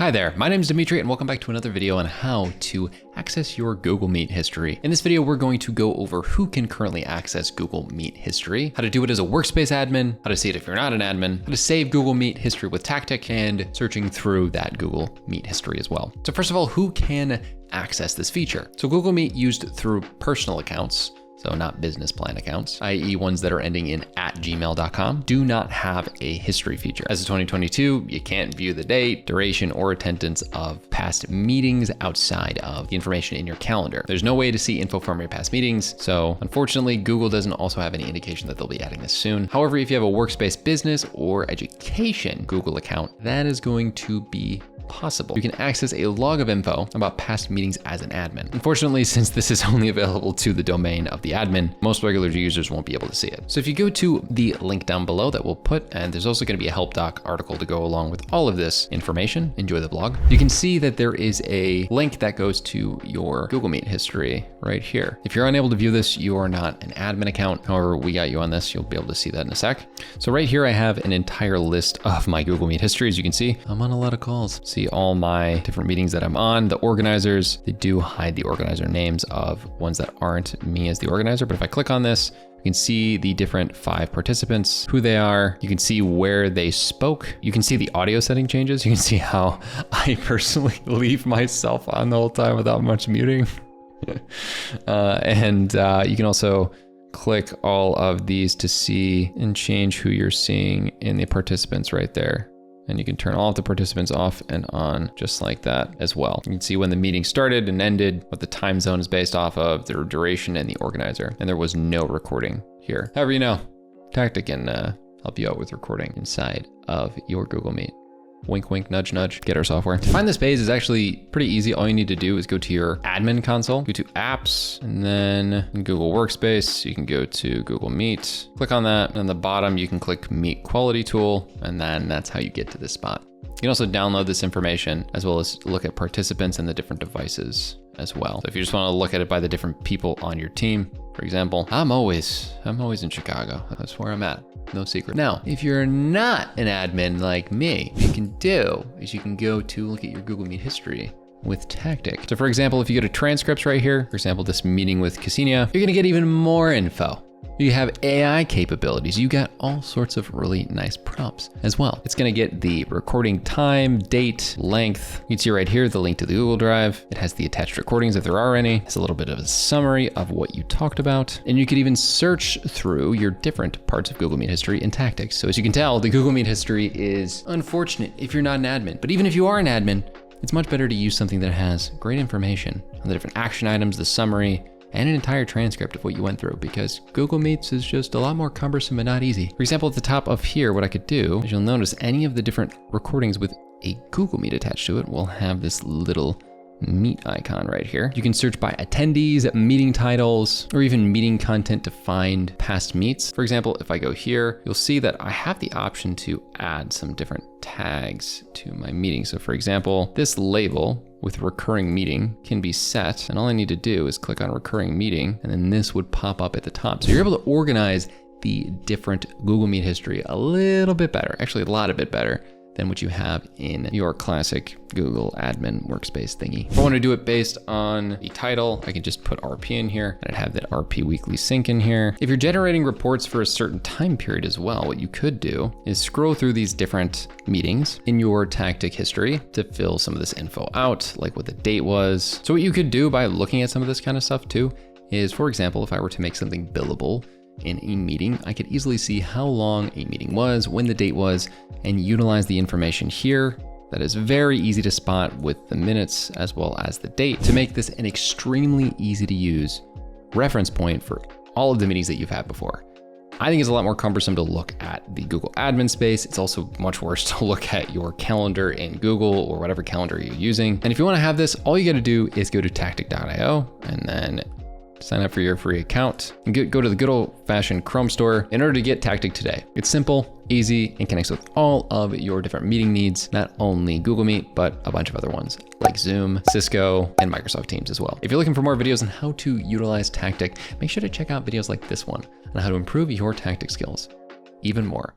Hi there, my name is Dimitri and welcome back to another video on how to access your Google Meet history. In this video, we're going to go over who can currently access Google Meet history, how to do it as a Workspace admin, how to see it if you're not an admin, how to save Google Meet history with Tactiq, and searching through that Google Meet history as well. So first of all, who can access this feature? So Google Meet used through personal accounts, so not business plan accounts, i.e. ones that are ending in @gmail.com, do not have a history feature. As of 2022, you can't view the date, duration, or attendance of past meetings outside of the information in your calendar. There's no way to see info from your past meetings, so unfortunately, Google doesn't also have any indication that they'll be adding this soon. However, if you have a Workspace business or education Google account, that is going to be possible. You can access a log of info about past meetings as an admin. Unfortunately, since this is only available to the domain of the admin, most regular users won't be able to see it. So if you go to the link down below that we'll put, and there's also going to be a help doc article to go along with all of this information, enjoy the blog, you can see that there is a link that goes to your Google Meet history right here. If you're unable to view this, you are not an admin account. However, we got you on this. You'll be able to see that in a sec. So right here, I have an entire list of my Google Meet history. As you can see, I'm on a lot of calls. See all my different meetings that I'm on. The organizers, they do hide the organizer names of ones that aren't me as the organizer. But if I click on this, you can see the different 5 participants, who they are. You can see where they spoke. You can see the audio setting changes. You can see how I personally leave myself on the whole time without much muting. You can also click all of these to see and change who you're seeing in the participants right there. And you can turn all of the participants off and on just like that as well. You can see when the meeting started and ended, what the time zone is based off of, their duration, and the organizer. And there was no recording here. However, you know, Tactiq can help you out with recording inside of your Google Meet. Wink, wink, nudge, nudge, get our software. To find this page is actually pretty easy. All you need to do is go to your admin console, go to apps, and then in Google Workspace, you can go to Google Meet, click on that. And on the bottom, you can click Meet Quality Tool, and then that's how you get to this spot. You can also download this information as well as look at participants and the different devices as well. So if you just want to look at it by the different people on your team, for example, I'm always in Chicago. That's where I'm at. No secret. Now, if you're not an admin like me, what you can do is you can go to look at your Google Meet history with Tactiq. So for example, if you go to transcripts right here, for example, this meeting with Ksenia, you're gonna get even more info. You have AI capabilities. You got all sorts of really nice prompts as well. It's gonna get the recording time, date, length. You can see right here, the link to the Google Drive. It has the attached recordings if there are any. It's a little bit of a summary of what you talked about. And you could even search through your different parts of Google Meet history in Tactiq. So as you can tell, the Google Meet history is unfortunate if you're not an admin. But even if you are an admin, it's much better to use something that has great information on the different action items, the summary, and an entire transcript of what you went through, because Google Meets is just a lot more cumbersome and not easy. For example, at the top of here, what I could do is you'll notice any of the different recordings with a Google Meet attached to it will have this little Meet icon right here. You can search by attendees, meeting titles, or even meeting content to find past meets. For example, if I go here, you'll see that I have the option to add some different tags to my meeting. So for example, this label with recurring meeting can be set, and all I need to do is click on recurring meeting, and then this would pop up at the top. So you're able to organize the different Google Meet history a little bit better, actually a lot of it better than what you have in your classic Google admin workspace thingy. If I want to do it based on the title, I can just put RP in here, and I'd have that RP weekly sync in here. If you're generating reports for a certain time period as well, what you could do is scroll through these different meetings in your Tactiq history to fill some of this info out, like what the date was. So what you could do by looking at some of this kind of stuff too, is for example, if I were to make something billable in a meeting, I could easily see how long a meeting was, when the date was, and utilize the information here. That is very easy to spot with the minutes as well as the date to make this an extremely easy to use reference point for all of the meetings that you've had before. I think it's a lot more cumbersome to look at the Google admin space. It's also much worse to look at your calendar in Google or whatever calendar you're using. And if you want to have this, all you got to do is go to tactiq.io and then sign up for your free account and go to the good old fashioned Chrome store in order to get Tactiq today. It's simple, easy, and connects with all of your different meeting needs, not only Google Meet, but a bunch of other ones like Zoom, Cisco, and Microsoft Teams as well. If you're looking for more videos on how to utilize Tactiq, make sure to check out videos like this one on how to improve your Tactiq skills even more.